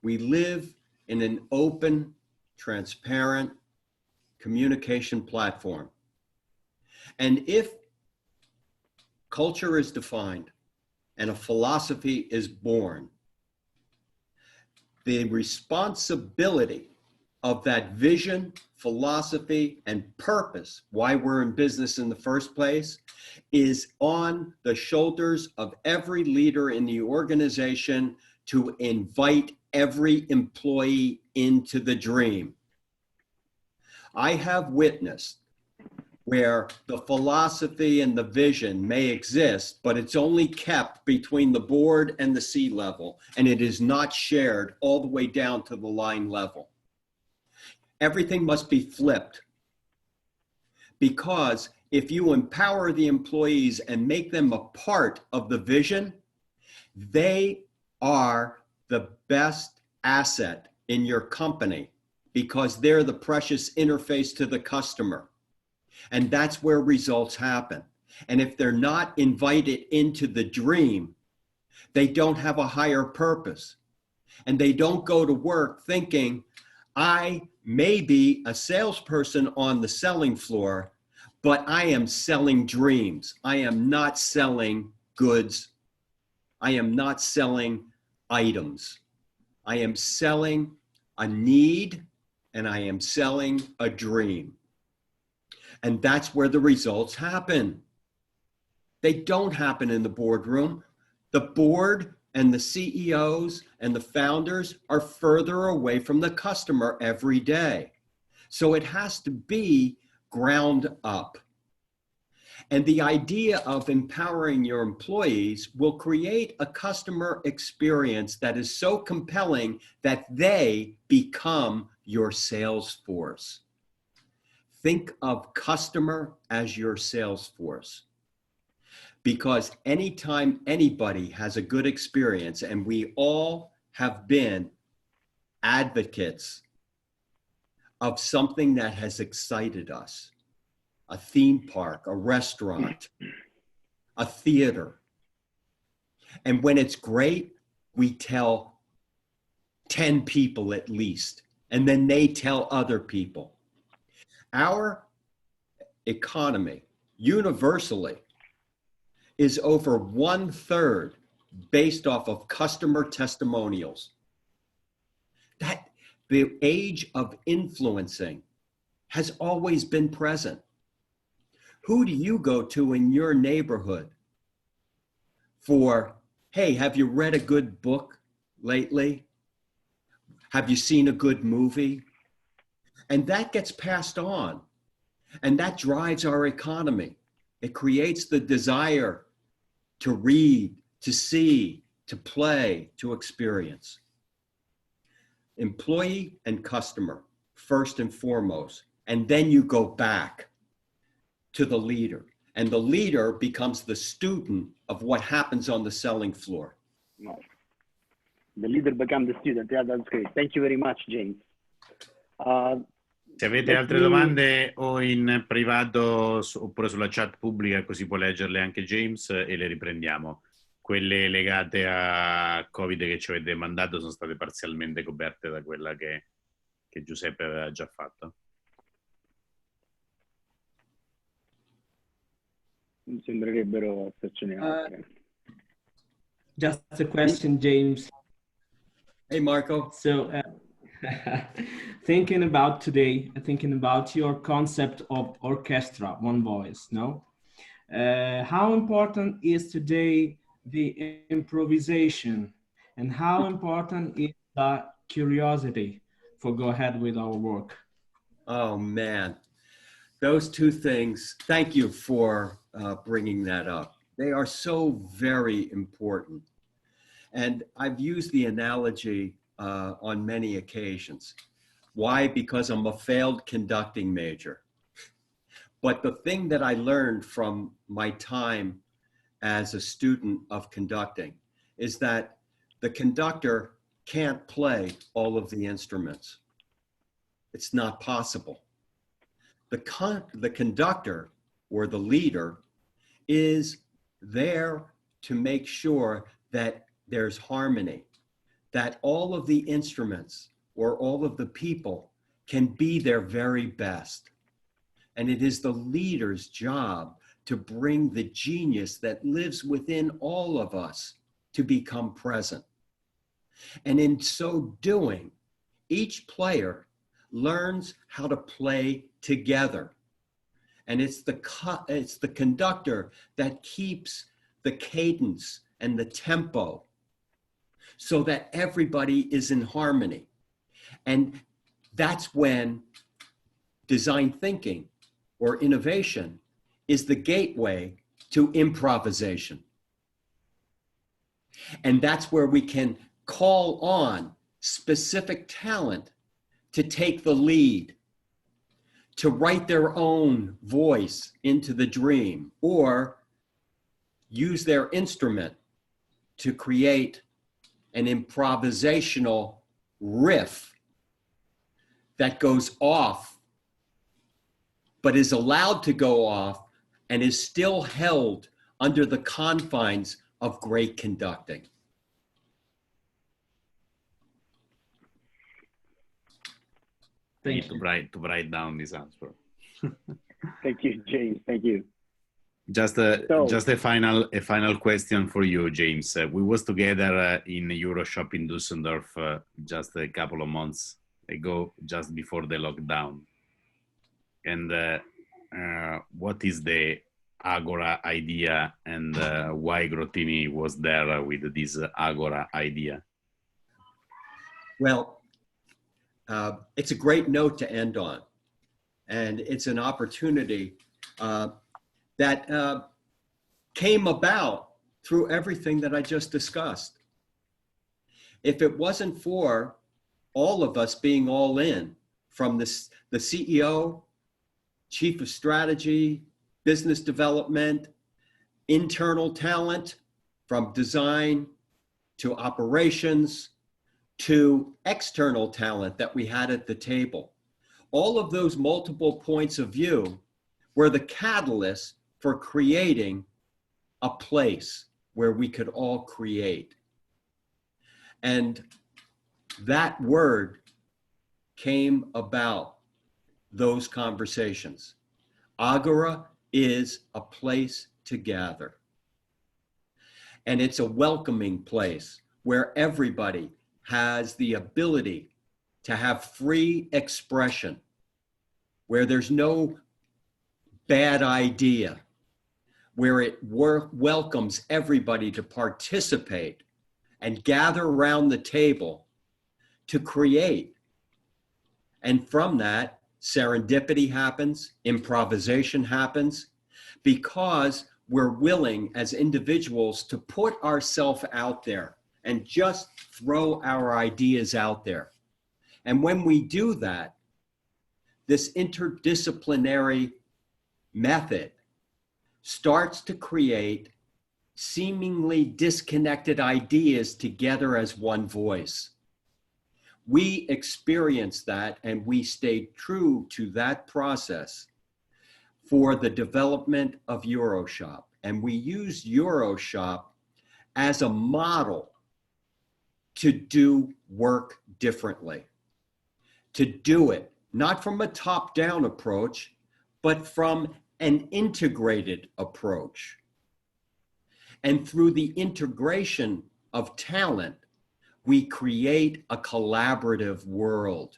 We live in an open, transparent communication platform. And if culture is defined and a philosophy is born. The responsibility of that vision, philosophy, and purpose, why we're in business in the first place, is on the shoulders of every leader in the organization to invite every employee into the dream. I have witnessed where the philosophy and the vision may exist, but it's only kept between the board and the C-level, and it is not shared all the way down to the line level. Everything must be flipped, because if you empower the employees and make them a part of the vision, they are the best asset in your company because they're the precious interface to the customer. And that's where results happen. And if they're not invited into the dream, they don't have a higher purpose. And they don't go to work thinking, I may be a salesperson on the selling floor, but I am selling dreams. I am not selling goods. I am not selling items. I am selling a need, and I am selling a dream. And that's where the results happen. They don't happen in the boardroom. The board and the CEOs and the founders are further away from the customer every day. So it has to be ground up. And the idea of empowering your employees will create a customer experience that is so compelling that they become your sales force. Think of customer as your sales force. Because anytime anybody has a good experience, and we all have been advocates of something that has excited us, a theme park, a restaurant, a theater. And when it's great, we tell 10 people at least, and then they tell other people. Our economy, universally, is over 1/3 based off of customer testimonials. That the age of influencing has always been present. Who do you go to in your neighborhood for, hey, have you read a good book lately? Have you seen a good movie? And that gets passed on. And that drives our economy. It creates the desire to read, to see, to play, to experience. Employee and customer, first and foremost. And then you go back to the leader. And the leader becomes the student of what happens on the selling floor. No. The leader becomes the student. Yeah, that's great. Thank you very much, James. Se avete altre domande o in privato oppure sulla chat pubblica, così può leggerle anche James e le riprendiamo. Quelle legate a Covid che ci avete mandato sono state parzialmente coperte da quella che Giuseppe aveva già fatto. Non sembrerebbero essercene altre. Just a question, James. Hey, Marco. So, thinking about today, thinking about your concept of orchestra, one voice, no? How important is today the improvisation, and how important is the curiosity for go ahead with our work? Oh, man. Those two things, thank you for bringing that up. They are so very important. And I've used the analogy on many occasions. Why? Because I'm a failed conducting major. But the thing that I learned from my time as a student of conducting is that the conductor can't play all of the instruments. It's not possible. The conductor or the leader is there to make sure that there's harmony, that all of the instruments or all of the people can be their very best. And it is the leader's job to bring the genius that lives within all of us to become present. And in so doing, each player learns how to play together. And it's the conductor that keeps the cadence and the tempo so that everybody is in harmony. And that's when design thinking or innovation is the gateway to improvisation. And that's where we can call on specific talent to take the lead, to write their own voice into the dream, or use their instrument to create an improvisational riff that goes off, but is allowed to go off and is still held under the confines of great conducting. Thank you. To write down this answer. Thank you, James. Thank you. Just a final question for you, James. We was together in Euroshop in Düsseldorf just a couple of months ago, just before the lockdown. And what is the Agora idea, and why Grottini was there with this Agora idea? Well, it's a great note to end on, and it's an opportunity that came about through everything that I just discussed. If it wasn't for all of us being all in, from the CEO, chief of strategy, business development, internal talent, from design to operations, to external talent that we had at the table. All of those multiple points of view were the catalyst for creating a place where we could all create. And that word came about those conversations. Agora is a place to gather. And it's a welcoming place where everybody has the ability to have free expression, where there's no bad idea, where it welcomes everybody to participate and gather around the table to create. And from that, serendipity happens, improvisation happens, because we're willing as individuals to put ourselves out there and just throw our ideas out there. And when we do that, this interdisciplinary method starts to create seemingly disconnected ideas together as one voice. We experienced that, and we stayed true to that process for the development of Euroshop. And we used Euroshop as a model to do work differently, to do it not from a top-down approach, but from an integrated approach. And through the integration of talent, we create a collaborative world.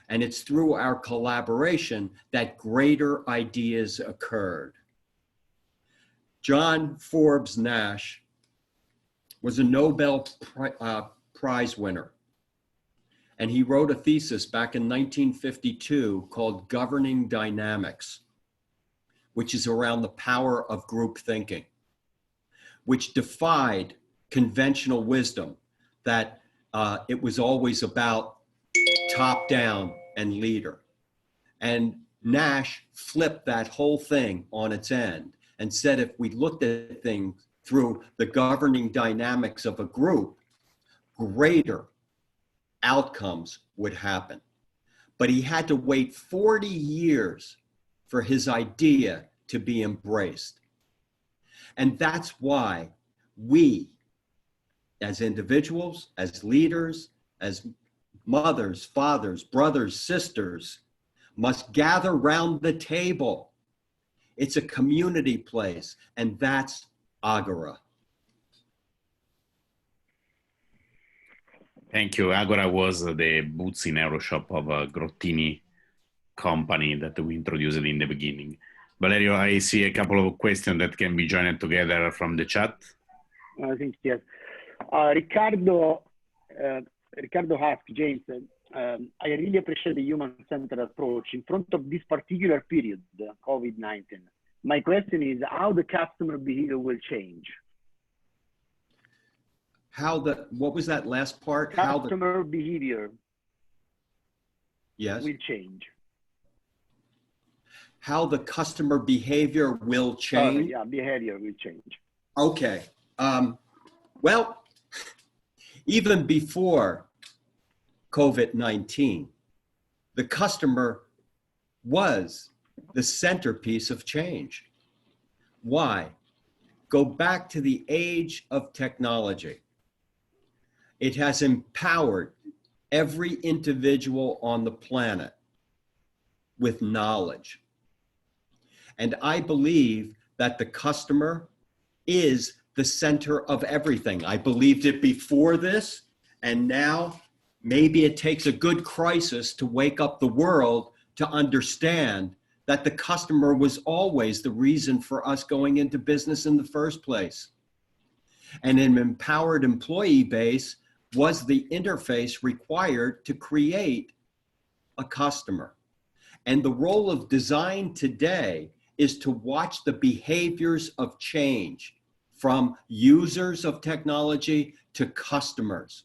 And it's through our collaboration that greater ideas occurred. John Forbes Nash was a Nobel Prize winner. And he wrote a thesis back in 1952 called Governing Dynamics, which is around the power of group thinking, which defied conventional wisdom that it was always about top down and leader. And Nash flipped that whole thing on its end and said if we looked at things through the governing dynamics of a group, greater outcomes would happen. But he had to wait 40 years for his idea to be embraced. And that's why we, as individuals, as leaders, as mothers, fathers, brothers, sisters, must gather round the table It's a community place, and that's Agora. Thank you. Agora was the Bootsy Neuroshop of Grottini company that we introduced in the beginning. Valerio, I see a couple of questions that can be joined together from the chat. I think yes. Ricardo asked James, I really appreciate the human-centered approach in front of this particular period, COVID-19. My question is how the customer behavior will change. What was that last part? Customer behavior Yes. will change. How the customer behavior will change? Yeah, behavior will change. Okay. Well, even before COVID-19, the customer was the centerpiece of change. Why? Go back to the age of technology. It has empowered every individual on the planet with knowledge. And I believe that the customer is the center of everything. I believed it before this, and now maybe it takes a good crisis to wake up the world to understand that the customer was always the reason for us going into business in the first place. And an empowered employee base was the interface required to create a customer. And the role of design today is to watch the behaviors of change from users of technology to customers.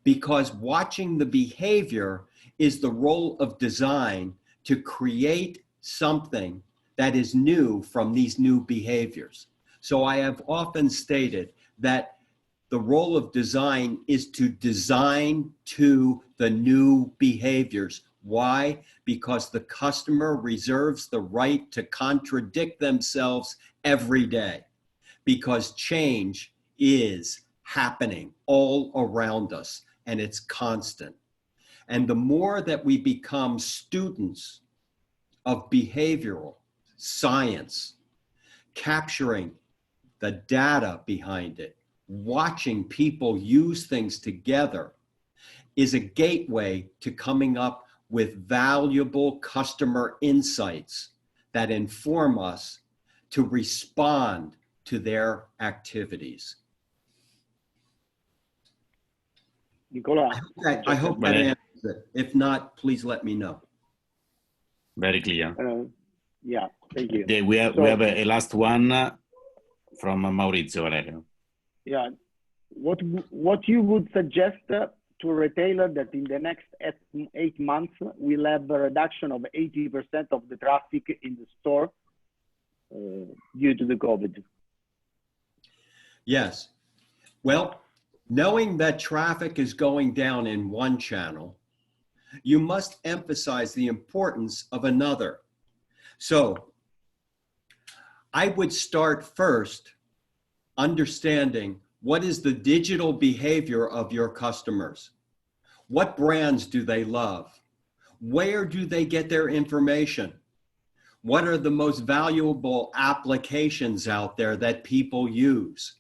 Because watching the behavior is the role of design to create something that is new from these new behaviors. So I have often stated that the role of design is to design to the new behaviors. Why? Because the customer reserves the right to contradict themselves every day. Because change is happening all around us, and it's constant. And the more that we become students of behavioral science, capturing the data behind it, watching people use things together, is a gateway to coming up with valuable customer insights that inform us to respond to their activities. Nicola, I hope that answers it. If not, please let me know. Very clear. Yeah, thank you. We have a last one from Maurizio, Valerio. Yeah, what you would suggest to a retailer that in the next 8 months will have a reduction of 80% of the traffic in the store due to the COVID? Yes. Well, knowing that traffic is going down in one channel, you must emphasize the importance of another. So I would start first understanding what is the digital behavior of your customers. What brands do they love? Where do they get their information? What are the most valuable applications out there that people use?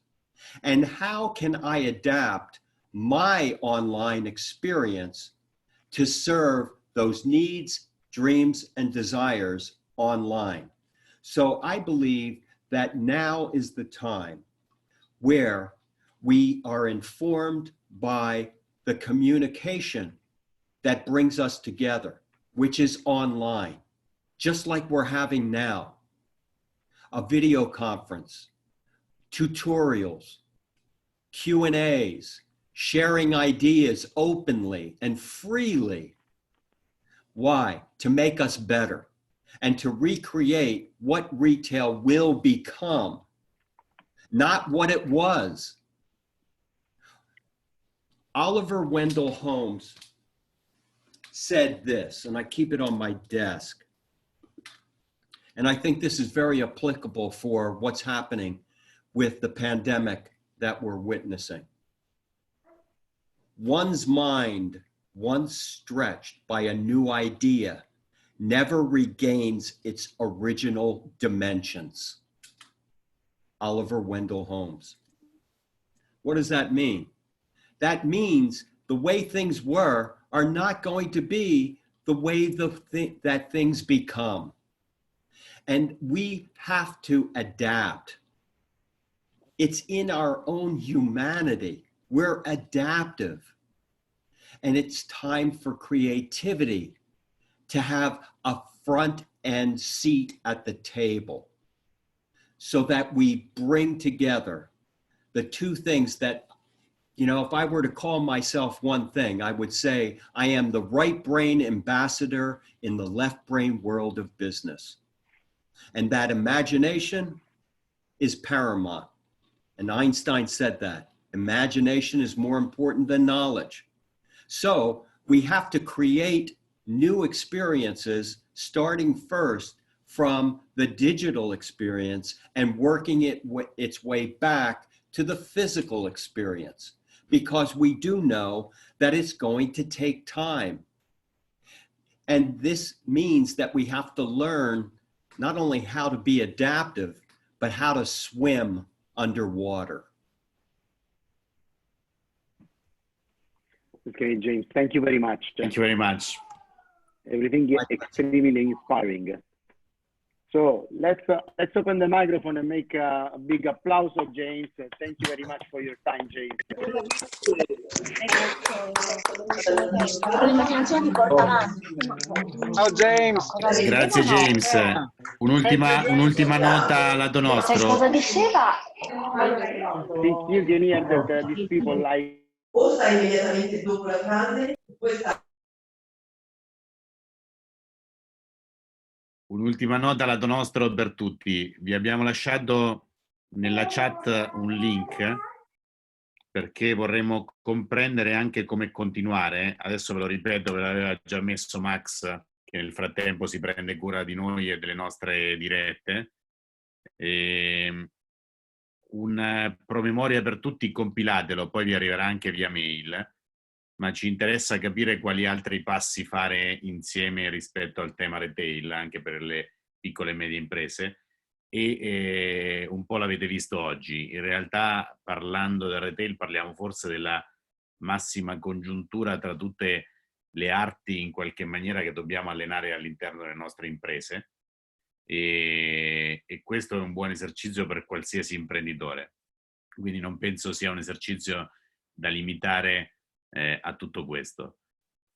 And how can I adapt my online experience to serve those needs, dreams, and desires online? So I believe that now is the time where we are informed by the communication that brings us together, which is online, just like we're having now. A video conference, tutorials, Q&As, sharing ideas openly and freely. Why? To make us better and to recreate what retail will become, not what it was. Oliver Wendell Holmes said this, and I keep it on my desk. And I think this is very applicable for what's happening with the pandemic that we're witnessing. One's mind, once stretched by a new idea, never regains its original dimensions. Oliver Wendell Holmes. What does that mean? That means the way things were are not going to be the way that things become. And we have to adapt. It's in our own humanity. We're adaptive. And it's time for creativity to have a front end seat at the table so that we bring together the two things that, you know, if I were to call myself one thing, I would say I am the right brain ambassador in the left brain world of business. And that imagination is paramount. And Einstein said that. Imagination is more important than knowledge. So we have to create new experiences, starting first from the digital experience and working its way back to the physical experience, because we do know that it's going to take time. And this means that we have to learn not only how to be adaptive, but how to swim underwater. Okay, James, thank you very much. Thank you very much. Everything is extremely inspiring. So let's open the microphone and make a big applause of James. Thank you very much for your time, James. Ciao James. Grazie James. Un'ultima nota lato nostro. Cosa diceva? Think you can hear that these people like... O stai immediatamente dopo la frase, questa. Un'ultima nota lato nostro per tutti. Vi abbiamo lasciato nella chat un link perché vorremmo comprendere anche come continuare. Adesso ve lo ripeto, ve l'aveva già messo Max, che nel frattempo si prende cura di noi e delle nostre dirette. Un promemoria per tutti, compilatelo, poi vi arriverà anche via mail, ma ci interessa capire quali altri passi fare insieme rispetto al tema retail, anche per le piccole e medie imprese, e un po' l'avete visto oggi. In realtà, parlando del retail, parliamo forse della massima congiuntura tra tutte le arti in qualche maniera che dobbiamo allenare all'interno delle nostre imprese, e questo è un buon esercizio per qualsiasi imprenditore, quindi non penso sia un esercizio da limitare a tutto questo.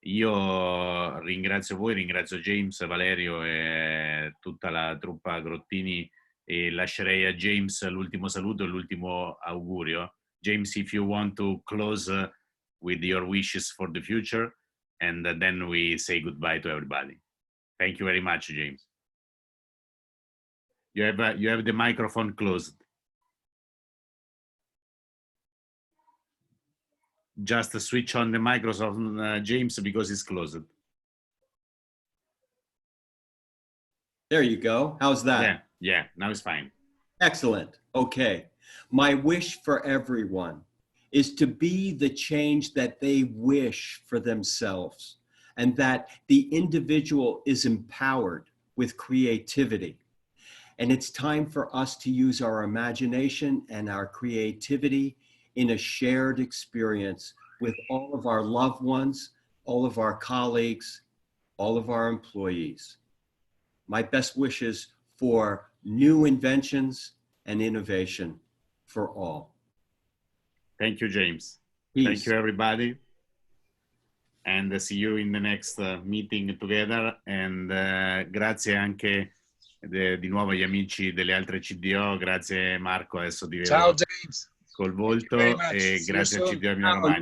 Io ringrazio voi, ringrazio James, Valerio e tutta la truppa Grottini, e lascerei a James l'ultimo saluto e l'ultimo augurio. James, if you want to close with your wishes for the future, and then we say goodbye to everybody. Thank you very much, James. You have the microphone closed. Just switch on the microphone, James, because it's closed. There you go. How's that? Yeah, now it's fine. Excellent. Okay. My wish for everyone is to be the change that they wish for themselves, and that the individual is empowered with creativity. And it's time for us to use our imagination and our creativity in a shared experience with all of our loved ones, all of our colleagues, all of our employees. My best wishes for new inventions and innovation for all. Thank you, James. Peace. Thank you, everybody. And see you in the next meeting together. And grazie anche di nuovo agli amici delle altre CDO. Grazie Marco, adesso ti vedo Ciao James. col volto, e grazie a CDO Emilia Romagna.